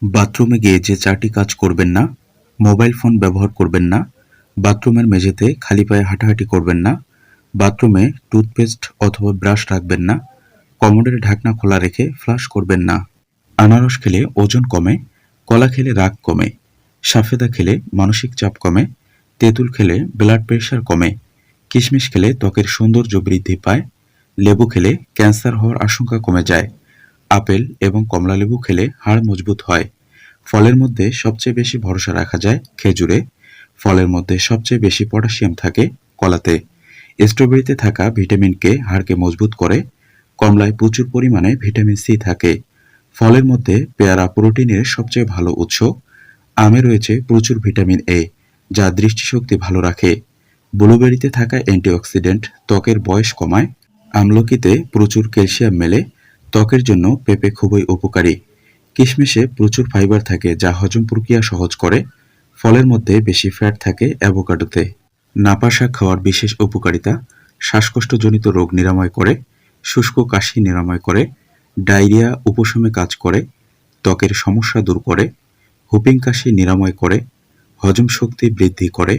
বাথরুমে গিয়ে যে ৪টি কাজ করবেন না, মোবাইল ফোন ব্যবহার করবেন না, বাথরুমের মেঝেতে খালি পায়ে হাঁটাহাঁটি করবেন না, বাথরুমে টুথপেস্ট অথবা ব্রাশ রাখবেন না, কমোডের ঢাকনা খোলা রেখে ফ্লাশ করবেন না। আনারস খেলে ওজন কমে, কলা খেলে রাগ কমে, সাফেদা খেলে মানসিক চাপ কমে, তেঁতুল খেলে ব্লাড প্রেশার কমে, কিশমিশ খেলে ত্বকের সৌন্দর্য বৃদ্ধি পায়, লেবু খেলে ক্যান্সার হওয়ার আশঙ্কা কমে যায়, আপেল এবং কমলালেবু খেলে হাড় মজবুত হয়। ফলের মধ্যে সবচেয়ে বেশি ভরসা রাখা যায় খেজুরে, ফলের মধ্যে সবচেয়ে বেশি পটাশিয়াম থাকে কলাতে, স্ট্রবেরিতে থাকা ভিটামিন কে হাড়কে মজবুত করে, কমলায় প্রচুর পরিমাণে ভিটামিন সি থাকে, ফলের মধ্যে পেয়ারা প্রোটিনের সবচেয়ে ভালো উৎস, আমে রয়েছে প্রচুর ভিটামিন এ যা দৃষ্টিশক্তি ভালো রাখে, ব্লুবেরিতে থাকা অ্যান্টিঅক্সিডেন্ট ত্বকের বয়স কমায়, আমলকিতে প্রচুর ক্যালসিয়াম মেলে, ত্বকের জন্য পেঁপে খুবই উপকারী, কিশমিশে প্রচুর ফাইবার থাকে যা হজম প্রক্রিয়া সহজ করে, ফলের মধ্যে বেশি ফ্যাট থাকে অ্যাভোকাডোতে। নাপা শাক খাওয়ার বিশেষ উপকারিতা: শ্বাসকষ্টজনিত রোগ নিরাময় করে, শুষ্ক কাশি নিরাময় করে, ডায়রিয়া উপশমে কাজ করে, ত্বকের সমস্যা দূর করে, হুপিং কাশি নিরাময় করে, হজম শক্তি বৃদ্ধি করে,